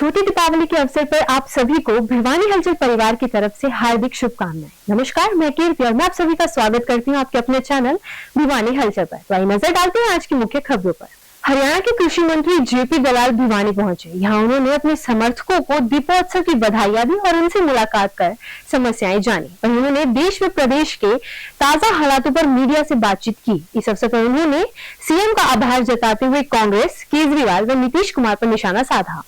छोटी दीपावली के अवसर पर आप सभी को भिवानी हलचल परिवार की तरफ से हार्दिक शुभकामनाएं। नमस्कार, मैं कीर्ति और मैं आप सभी का स्वागत करती हूं आपके अपने चैनल भिवानी हलचल पर। तो आइए नजर डालते हैं आज की मुख्य खबरों पर। हरियाणा के कृषि मंत्री जेपी दलाल भिवानी पहुंचे। यहां उन्होंने अपने समर्थकों को दीपोत्सव की बधाइयां दी और उनसे मुलाकात कर समस्याएं जानी। वहीं उन्होंने देश व प्रदेश के ताजा हालातों पर मीडिया से बातचीत की। इस अवसर पर उन्होंने सीएम का आभार जताते हुए कांग्रेस, केजरीवाल व नीतीश कुमार पर निशाना साधा।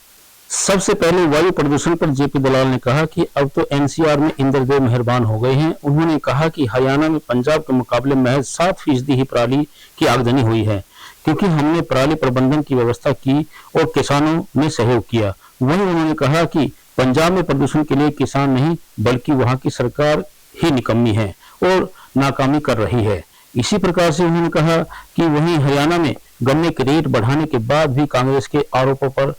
सबसे पहले वायु प्रदूषण पर जेपी दलाल ने कहा कि अब तो एनसीआर में इंद्रदेव मेहरबान हो गए हैं। उन्होंने कहा कि हरियाणा में पंजाब के मुकाबले महज 7% ही पराली की आगजनी हुई है, क्योंकि हमने पराली प्रबंधन की व्यवस्था की और किसानों ने सहयोग किया। वहीं उन्होंने कहा कि पंजाब में प्रदूषण के लिए किसान नहीं बल्कि वहां की सरकार ही निकम्मी है और नाकामी कर रही है। इसी प्रकार से उन्होंने कहा कि वहीं हरियाणा में गन्ने के रेट बढ़ाने के बाद भी कांग्रेस के आरोपों पर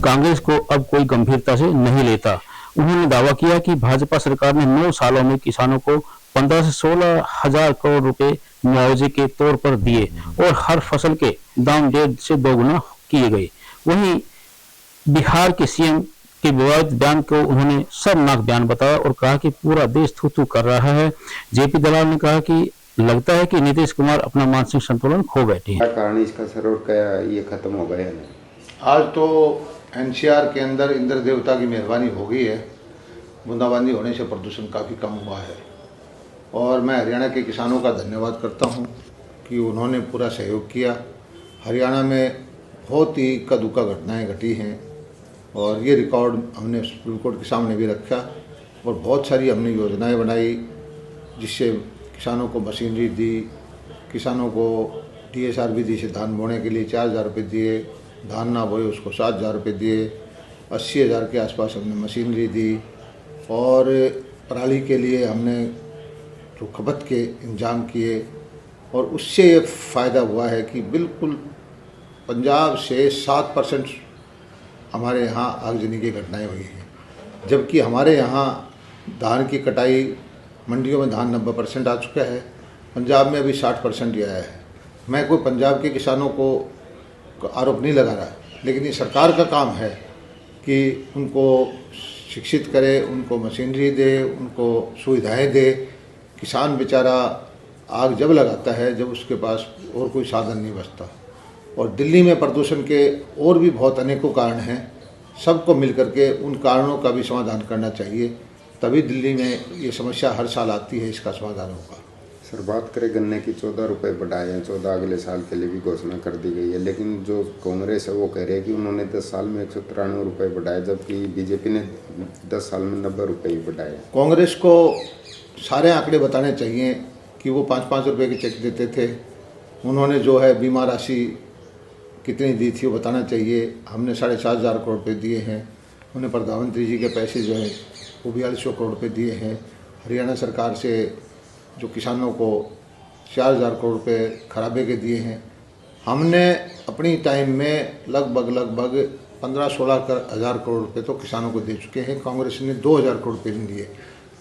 कांग्रेस को अब कोई गंभीरता से नहीं लेता। उन्होंने दावा किया कि भाजपा सरकार ने 9 सालों में किसानों को 15 से 16 हजार करोड़ रुपए मुआवजे के तौर पर दिए और हर फसल के दाम 1.5 से 2 गुना किए गए। वहीं बिहार के सीएम के विवादित बयान को उन्होंने शर्मनाक बयान बताया और कहा कि पूरा देश थू-थू कर रहा है। जेपी दलाल ने कहा कि लगता है कि नीतीश कुमार अपना मानसिक संतुलन खो बैठे हैं। क्या कारण इसका सर और क्या ये खत्म हो गया है? आज तो एनसीआर के अंदर इंद्र देवता की मेहरबानी हो गई है। बूंदाबांदी होने से प्रदूषण काफ़ी कम हुआ है और मैं हरियाणा के किसानों का धन्यवाद करता हूं कि उन्होंने पूरा सहयोग किया। हरियाणा में बहुत ही इक्का दुक्का घटनाएं घटी हैं और ये रिकॉर्ड हमने सुप्रीम कोर्ट के सामने भी रखा और बहुत सारी हमने योजनाएं बनाई जिससे किसानों को मशीनरी दी, किसानों को DSR विधि से धान बोने के लिए 4,000 रुपये दिए, धान ना बोए उसको 7,000 रुपये दिए, 80,000 के आसपास हमने मशीनरी दी और पराली के लिए हमने जो खपत के इंतजाम किए और उससे ये फ़ायदा हुआ है कि बिल्कुल पंजाब से 7% हमारे यहाँ आगजनी की घटनाएं हुई हैं, जबकि हमारे यहाँ धान की कटाई मंडियों में धान 90% आ चुका है, पंजाब में अभी 60% ही आया है। मैं कोई पंजाब के किसानों को आरोप नहीं लगा रहा, लेकिन ये सरकार का काम है कि उनको शिक्षित करे, उनको मशीनरी दे, उनको सुविधाएं दे। किसान बेचारा आग जब लगाता है जब उसके पास और कोई साधन नहीं बचता। और दिल्ली में प्रदूषण के और भी बहुत अनेकों कारण हैं, सबको मिलकर के उन कारणों का भी समाधान करना चाहिए, तभी दिल्ली में ये समस्या हर साल आती है, इसका समाधान होगा। सर, बात करें गन्ने की 14 रुपये बढ़ाए हैं, 14 अगले साल के लिए भी घोषणा कर दी गई है, लेकिन जो कांग्रेस है वो कह रही है कि उन्होंने 10 साल में 193 रुपये बढ़ाए, जबकि बीजेपी ने 10 साल में 90 रुपये ही बढ़ाए। कांग्रेस को सारे आंकड़े बताने चाहिए कि वो 5-5 रुपये के चेक देते थे, उन्होंने जो है बीमा राशि कितनी दी थी वो बताना चाहिए। हमने 7,500 करोड़ रुपये दिए हैं, उन्हें प्रधानमंत्री जी के पैसे जो है वो 4200 करोड़ रुपये दिए हैं। हरियाणा सरकार से जो किसानों को 4,000 करोड़ रुपये खराबे के दिए हैं। हमने अपनी टाइम में लगभग 15-16 हज़ार करोड़ रुपये तो किसानों को दे चुके हैं। कांग्रेस ने 2,000 करोड़ रुपये नहीं दिए।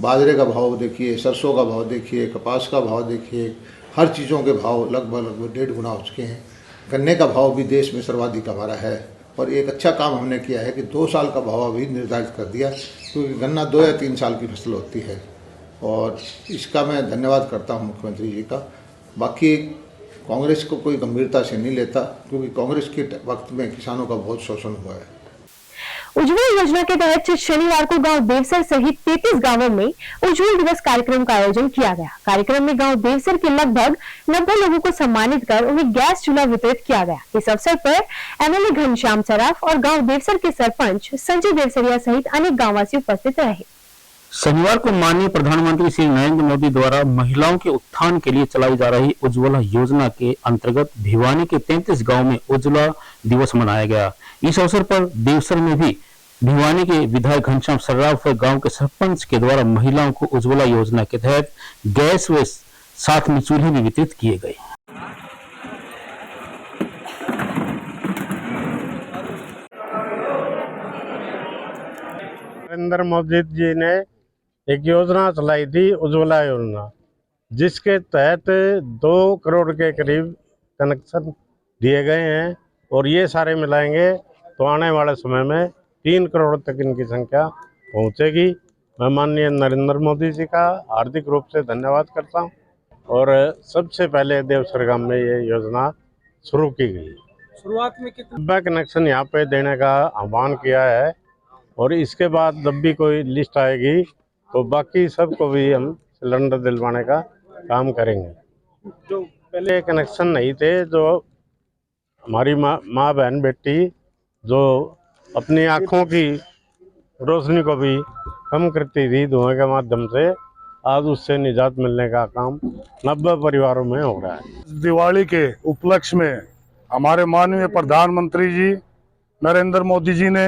बाजरे का भाव देखिए, सरसों का भाव देखिए, कपास का भाव देखिए, हर चीज़ों के भाव लगभग 1.5 गुना हो चुके हैं। गन्ने का भाव भी देश में सर्वाधिक हमारा है और एक अच्छा काम हमने किया है कि 2 साल का भाव अभी निर्धारित कर दिया, क्योंकि गन्ना 2 या 3 साल की फसल होती है और इसका मैं धन्यवाद करता हूं मुख्यमंत्री जी का। बाकी कांग्रेस को कोई गंभीरता से नहीं लेता, क्योंकि कांग्रेस के वक्त में किसानों का बहुत शोषण हुआ है। उज्ज्वल योजना के तहत शनिवार को गांव देवसर सहित 33 गांवों में उज्ज्वल दिवस कार्यक्रम का आयोजन किया गया। कार्यक्रम में गांव देवसर के लगभग 90 लोगों को सम्मानित कर उन्हें गैस चूल्हा वितरित किया गया। इस अवसर पर एमएलए घनश्याम सराफ और गांव देवसर के सरपंच संजय देवसरिया सहित अनेक गांववासी उपस्थित रहे। शनिवार को माननीय प्रधानमंत्री श्री नरेंद्र मोदी द्वारा महिलाओं के उत्थान के लिए चलाई जा रही उज्ज्वला योजना के अंतर्गत भिवानी के 33 गांव में उज्ज्वला दिवस मनाया गया। इस अवसर पर देवसर में भी भिवानी के विधायक घनश्याम सर्राफ व गांव के सरपंच के द्वारा महिलाओं को उज्ज्वला योजना के तहत गैस व साथ में चूल्हे भी वितरित किए गए। नरेंद्र मोदी जी ने एक योजना चलाई थी, उज्ज्वला योजना, जिसके तहत 2 करोड़ के करीब कनेक्शन दिए गए हैं और ये सारे मिलाएंगे तो आने वाले समय में 3 करोड़ तक इनकी संख्या पहुंचेगी। मैं माननीय नरेंद्र मोदी जी का हार्दिक रूप से धन्यवाद करता हूं और सबसे पहले देवसरगाम में ये योजना शुरू की गई। शुरुआत में डिब्बा कनेक्शन यहाँ पे देने का आह्वान किया है और इसके बाद जब भी कोई लिस्ट आएगी तो बाकी सबको भी हम सिलेंडर दिलवाने का काम करेंगे। जो पहले कनेक्शन नहीं थे, जो हमारी माँ बहन बेटी जो अपनी आँखों की रोशनी को भी कम करती थी धुएं के माध्यम से, आज उससे निजात मिलने का काम 90 परिवारों में हो रहा है। दिवाली के उपलक्ष्य में हमारे माननीय प्रधानमंत्री जी नरेंद्र मोदी जी ने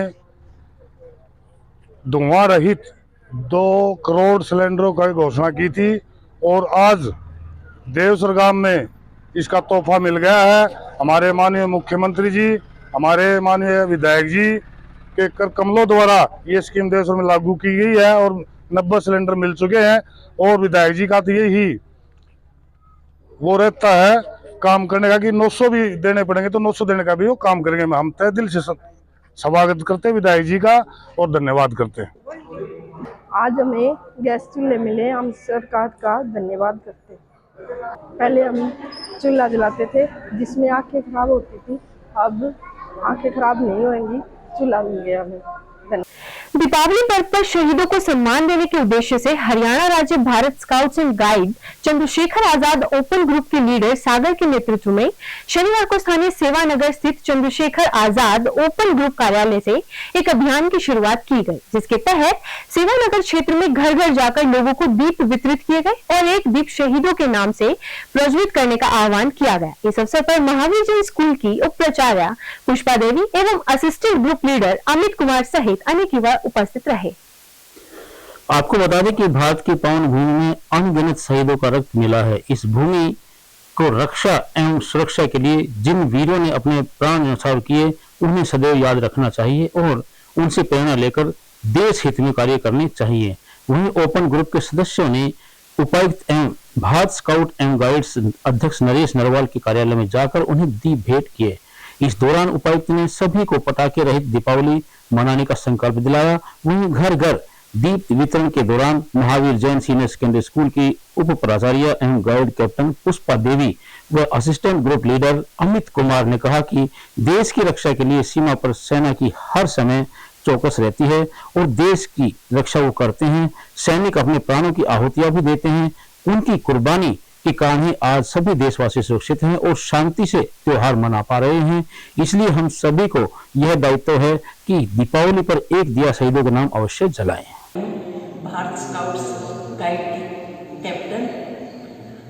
धुआं रहित 2 करोड़ सिलेंडरों की घोषणा की थी और आज देवसरगाम में इसका तोहफा मिल गया है। हमारे माननीय मुख्यमंत्री जी, हमारे माननीय विधायक जी के कर कमलों द्वारा ये स्कीम देश में लागू की गई है और 90 सिलेंडर मिल चुके हैं और विधायक जी का तो यही वो रहता है काम करने का कि 900 भी देने पड़ेंगे तो 900 देने का भी वो काम करेंगे। हम तहे दिल से स्वागत करते हैं विधायक जी का और धन्यवाद करते हैं। आज हमें गैस चूल्हे मिले, हम सरकार का धन्यवाद करते हैं। पहले हम चूल्हा जलाते थे जिसमें आंखें खराब होती थी, अब आंखें खराब नहीं होंगी, चूल्हा मिल गया हमें। दीपावली पर्व पर शहीदों को सम्मान देने के उद्देश्य से हरियाणा राज्य Bharat scouts and guide Chandrashekhar Azad open group के लीडर सागर के नेतृत्व में शनिवार को स्थानीय सेवानगर स्थित चंद्रशेखर आजाद ओपन ग्रुप कार्यालय से एक अभियान की शुरुआत की गई, जिसके तहत सेवानगर क्षेत्र में घर घर जाकर लोगों को दीप वितरित किए गए और एक दीप शहीदों के नाम से प्रज्वलित करने का आह्वान किया गया। इस अवसर पर महावीर जैन स्कूल की उप प्राचार्य पुष्पा देवी एवं assistant group leader Amit Kumar सहित अनेक युवा उपस्थित रहे। आपको बता दें कि भारत की पावन भूमि में अनगिनत शहीदों का रक्त मिला है। इस भूमि को रक्षा एवं सुरक्षा के लिए जिन वीरों ने अपने प्राण न्यौछावर किए, उन्हें सदैव याद रखना चाहिए और उनसे प्रेरणा लेकर देश हित में कार्य करने चाहिए। वहीं ओपन ग्रुप के सदस्यों ने उपायुक्त एवं भारत स्काउट एवं गाइड्स अध्यक्ष नरेश नरवाल के कार्यालय में जाकर उन्हें दीप भेंट किए। इस दौरान उपायुक्त ने सभी को पटाखे रहित दीपावली मनाने का संकल्प दिलाया। वहीं घर घर दीप वितरण के दौरान Mahavir Jain senior secondary school की उप प्राचार्य एवं गाइड कैप्टन पुष्पा देवी व assistant group leader Amit Kumar ने कहा कि देश की रक्षा के लिए सीमा पर सेना की हर समय चौकस रहती है और देश की रक्षा वो करते हैं। सैनिक अपने प्राणों की आहुतियां भी देते हैं। उनकी कुर्बानी के कारण ही आज सभी देशवासी सुरक्षित हैं और शांति से त्योहार मना पा रहे हैं। इसलिए हम सभी को यह दायित्व है कि दीपावली पर एक दिया शहीदों के नाम अवश्य जलाएं। भारत स्काउट्स गाइड के कैप्टन,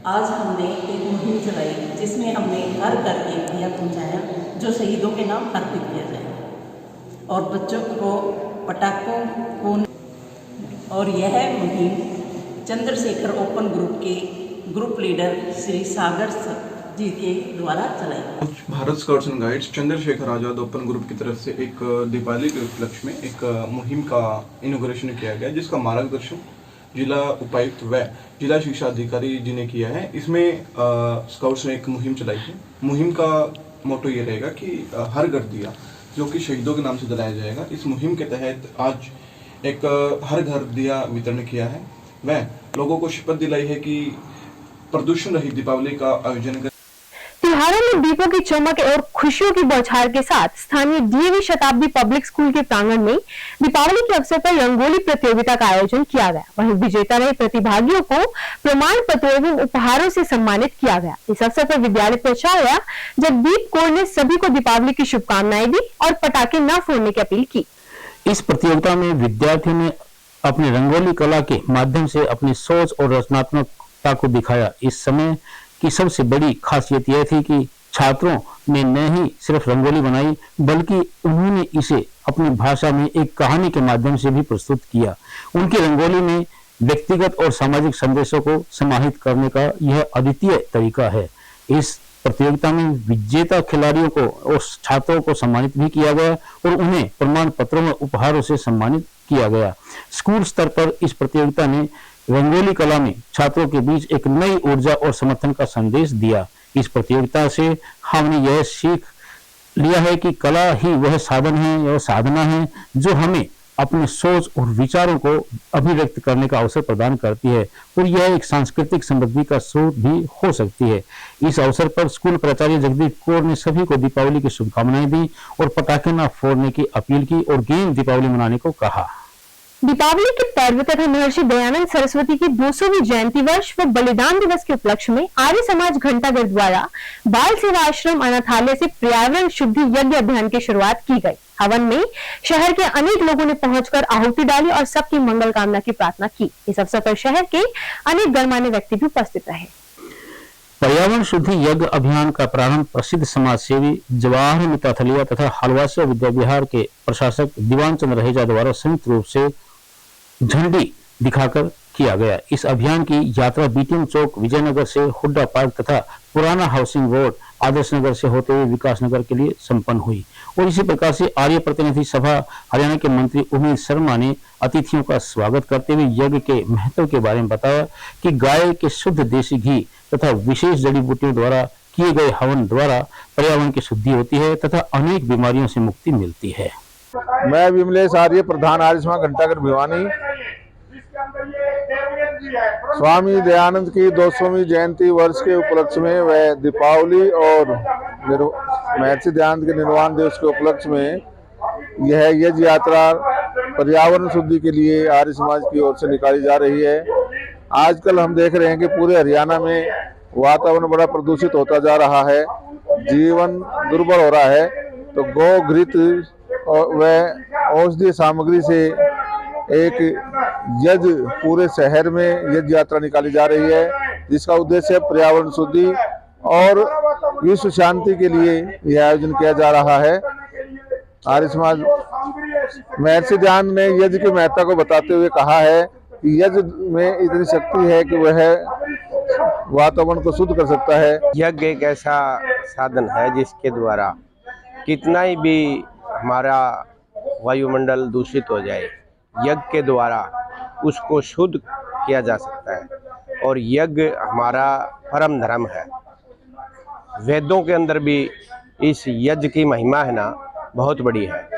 आज हमने एक मुहिम चलाई जिसमें हमने घर घर एक दिया पहुंचाया जो शहीदों के नाम अर्पित किया जाए और बच्चों को पटाखों को, और यह मुहिम चंद्रशेखर ओपन ग्रुप के ग्रुप लीडर श्री सागर जी के द्वारा चलाई। Bharat scouts and guides Chandrashekhar Azad open group की तरफ से एक दीपावली के उपलक्ष्य में एक मुहिम का इनॉग्रेशन किया गया, जिसका मार्गदर्शन जिला उपायुक्त व जिला शिक्षा अधिकारी जी ने किया है। इसमें स्काउट्स ने एक मुहिम चलाई है। मुहिम का मोटो ये रहेगा कि हर घर दिया जो कि शहीदों के नाम से जलाया जाएगा। इस मुहिम के तहत आज एक हर घर दिया वितरण किया है व लोगों को शपथ दिलाई है कि प्रदूषण रहित दीपावली का आयोजन कर। त्योहारों में दीपों की चमक और खुशियों की बौछार के साथ स्थानीय डीएवी शताब्दी पब्लिक स्कूल के प्रांगण में दीपावली के अवसर पर रंगोली प्रतियोगिता का आयोजन किया गया। वहीं विजेता रहे प्रतिभागियों को प्रमाण पत्र एवं उपहारों से सम्मानित किया गया। इस अवसर पर विद्यालय प्राचार्य जगदीप कौर ने सभी को दीपावली की शुभकामनाएं दी और पटाखे न फोड़ने की अपील की। इस प्रतियोगिता में विद्यार्थियों ने अपनी रंगोली कला के माध्यम से अपनी सोच और रचनात्मकता को दिखाया। इस समय की सबसे बड़ी खासियत यह थी कि छात्रों ने न ही सिर्फ रंगोली बनाई बल्कि उन्होंने इसे अपनी भाषा में एक कहानी के माध्यम से भी प्रस्तुत किया। उनकी रंगोली में व्यक्तिगत और सामाजिक संदेशों को समाहित करने का यह अद्वितीय तरीका है। इस प्रतियोगिता में विजेता खिलाड़ियों को और छात्रों को सम्मानित भी किया गया और उन्हें प्रमाण पत्रों में उपहारों से सम्मानित किया गया। स्कूल स्तर पर इस प्रतियोगिता ने रंगोली कला में छात्रों के बीच एक नई ऊर्जा और समर्थन का संदेश दिया। इस प्रतियोगिता से हमने यह सीख लिया है कि कला ही वह साधन है या साधना है जो हमें अपने सोच और विचारों को अभिव्यक्त करने का अवसर प्रदान करती है और यह एक सांस्कृतिक समृद्धि का स्रोत भी हो सकती है। इस अवसर पर स्कूल प्राचार्य जगदीप कौर ने सभी को दीपावली की शुभकामनाएं दी और पटाखे न फोड़ने की अपील की और गेम दीपावली मनाने को कहा। दीपावली के पर्व तथा महर्षि दयानंद सरस्वती की 200वीं जयंती वर्ष व बलिदान दिवस के उपलक्ष्य में आर्य समाज घंटाघर द्वारा बाल सेवा आश्रम अनाथालय से पर्यावरण शुद्धि यज्ञ अभियान की शुरुआत की गई। हवन में शहर के अनेक लोगों ने पहुंचकर आहुति डाली और सबकी मंगल कामना की प्रार्थना की। इस अवसर पर शहर के अनेक गणमान्य व्यक्ति भी उपस्थित रहे। पर्यावरण शुद्धि यज्ञ अभियान का प्रारंभ प्रसिद्ध समाज सेवी जवाहर मिताथलिया तथा हलवासिया विद्या विहार के प्रशासक दीवान चंद्र रहेजा द्वारा संयुक्त रूप से झंडी दिखाकर किया गया। इस अभियान की यात्रा बीटीएम चौक विजयनगर से हुड्डा पार्क तथा पुराना हाउसिंग रोड आदर्श नगर से होते हुए विकास नगर के लिए संपन्न हुई और इसी प्रकार से आर्य प्रतिनिधि सभा हरियाणा के मंत्री उमेश शर्मा ने अतिथियों का स्वागत करते हुए यज्ञ के महत्व के बारे में बताया कि गाय के शुद्ध देसी घी तथा विशेष जड़ी बूटियों द्वारा किए गए हवन द्वारा पर्यावरण की शुद्धि होती है तथा अनेक बीमारियों से मुक्ति मिलती है। मैं विमलेश आर्य, प्रधान आर्य समाज घंटाघर भिवानी। स्वामी दयानंद की 200वीं जयंती वर्ष के उपलक्ष्य में वह दीपावली और महर्षि दयानंद के निर्वाण दिवस के उपलक्ष्य में यह यज्ञ यात्रा पर्यावरण शुद्धि के लिए आर्य समाज की ओर से निकाली जा रही है। आजकल हम देख रहे हैं कि पूरे हरियाणा में वातावरण बड़ा प्रदूषित होता जा रहा है, जीवन दुर्बल हो रहा है, तो गौ घृत व औषधीय सामग्री से एक यज्ञ पूरे शहर में यज्ञ यात्रा निकाली जा रही है, जिसका उद्देश्य पर्यावरण शुद्धि और विश्व शांति के लिए यह आयोजन किया जा रहा है। आर्य समाज महर्षि दयानंद ने यज्ञ की महत्ता को बताते हुए कहा है कि यज्ञ में इतनी शक्ति है कि वह वातावरण को शुद्ध कर सकता है। यज्ञ एक ऐसा साधन है जिसके द्वारा कितना ही भी हमारा वायुमंडल दूषित हो जाए, यज्ञ के द्वारा उसको शुद्ध किया जा सकता है और यज्ञ हमारा परम धर्म है। वेदों के अंदर भी इस यज्ञ की महिमा है ना, बहुत बड़ी है।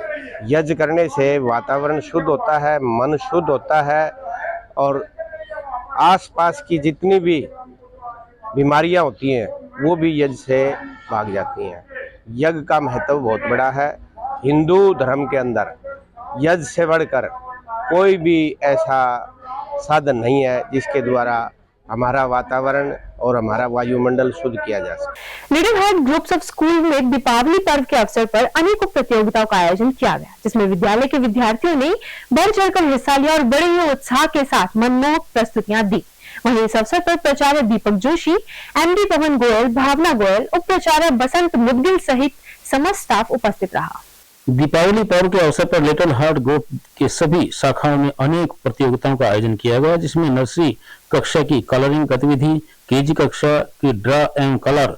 यज्ञ करने से वातावरण शुद्ध होता है, मन शुद्ध होता है और आसपास की जितनी भी बीमारियां होती हैं वो भी यज्ञ से भाग जाती हैं। यज्ञ का महत्व बहुत बड़ा है। हिंदू धर्म के अंदर यज्ञ से बढ़कर कोई भी ऐसा साधन नहीं है जिसके द्वारा हमारा वातावरण और हमारा वायुमंडल शुद्ध किया जा सके। Little heart groups of school में दीपावली पर्व के अवसर पर अनेकों प्रतियोगिताओं का आयोजन किया गया, जिसमें विद्यालय के विद्यार्थियों ने बढ़ चढ़कर हिस्सा लिया और बड़े ही उत्साह के साथ मनमोहक प्रस्तुतियां दी। वहीं इस अवसर पर प्राचार्य दीपक जोशी, एमडी पवन गोयल, भावना गोयल, उप प्राचार्य बसंत मुदगिल सहित समस्त स्टाफ उपस्थित रहा। दीपावली पर्व के अवसर पर लिटिल हार्ट ग्रुप के सभी शाखाओं में अनेक प्रतियोगिताओं का आयोजन किया गया, जिसमें नर्सरी कक्षा की कलरिंग गतिविधि, केजी कक्षा की ड्रा एंड कलर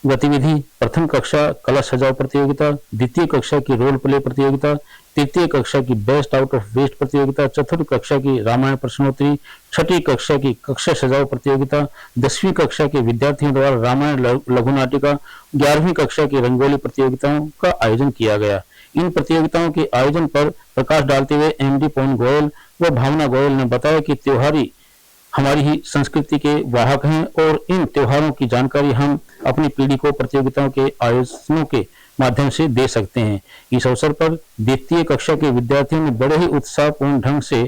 गतिविधि, प्रथम कक्षा कला सजाओ प्रतियोगिता, द्वितीय कक्षा की रोल प्ले प्रतियोगिता, तृतीय कक्षा की बेस्ट आउट ऑफ वेस्ट प्रतियोगिता, चतुर्थ कक्षा की रामायण प्रश्नोत्तरी, छठी कक्षा की कक्षा सजाओ प्रतियोगिता, 10वीं कक्षा के विद्यार्थियों द्वारा रामायण लघु नाटिका, 11वीं कक्षा की रंगोली प्रतियोगिताओं का आयोजन किया गया। इन प्रतियोगिताओं के आयोजन पर प्रकाश डालते हुए एमडी पवन गोयल व भावना गोयल ने बताया कि त्योहारी हमारी ही संस्कृति के वाहक हैं और इन त्योहारों की जानकारी हम अपनी पीढ़ी को प्रतियोगिताओं के आयोजनों के माध्यम से दे सकते हैं। इस अवसर पर द्वितीय कक्षा के विद्यार्थियों ने बड़े ही उत्साहपूर्ण ढंग से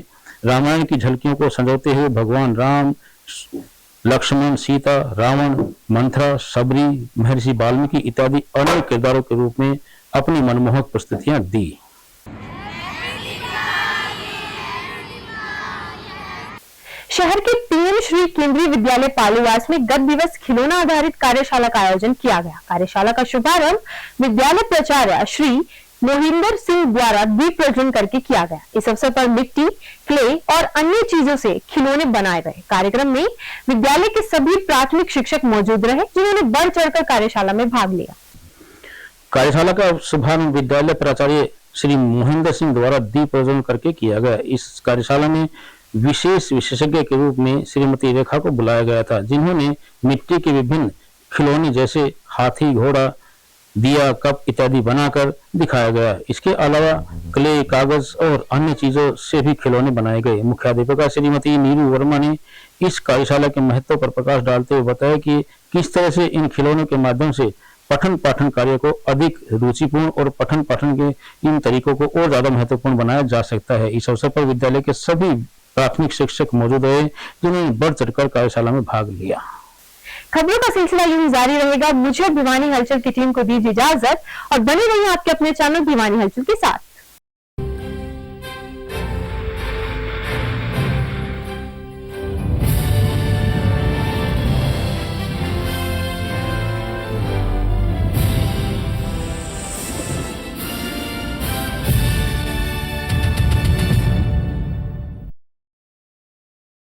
रामायण की झलकियों को संजोते हुए भगवान राम, लक्ष्मण, सीता, रावण, मंथरा, सबरी, महर्षि वाल्मीकि इत्यादि अनेक किरदारों के रूप में अपनी मनमोहक प्रस्तुतियां दी। शहर के पीएम श्री केंद्रीय विद्यालय पालूवास में गत दिवस खिलौना आधारित कार्यशाला का आयोजन किया गया। कार्यशाला का शुभारंभ विद्यालय प्राचार्य श्री मोहिंदर सिंह द्वारा दीप प्रज्वलन करके किया गया। इस अवसर पर मिट्टी, क्ले और अन्य चीजों से खिलौने बनाए गए। कार्यक्रम में विद्यालय के सभी प्राथमिक शिक्षक मौजूद रहे, जिन्होंने बढ़ चढ़कर कार्यशाला में भाग लिया। कार्यशाला का शुभारंभ विद्यालय प्राचार्य श्री मोहिंदर सिंह द्वारा दीप प्रज्वलन करके किया गया। इस कार्यशाला में विशेष विशेषज्ञ के रूप में श्रीमती रेखा को बुलाया गया था, जिन्होंने मिट्टी के विभिन्न खिलौने जैसे हाथी, घोड़ा, दिया, कप इत्यादि बनाकर दिखाया गया। इसके अलावा क्ले, कागज और अन्य चीजों से भी खिलौने बनाए गए। मुख्याध्यापिका श्रीमती नीरू वर्मा ने इस कार्यशाला के महत्व पर प्रकाश डालते हुए बताया कि किस तरह से इन खिलौनों के माध्यम से पठन पाठन कार्य को अधिक रुचिपूर्ण और पठन पाठन के इन तरीकों को और ज्यादा महत्वपूर्ण बनाया जा सकता है। इस अवसर पर विद्यालय के सभी प्राथमिक शिक्षक मौजूद रहे, जिन्होंने बढ़ चढ़कर कार्यशाला में भाग लिया। खबरों का सिलसिला यूं जारी रहेगा। मुझे भिवानी हलचल की टीम को दीजिए इजाजत और बने रहिए आपके अपने चैनल भिवानी हलचल के साथ।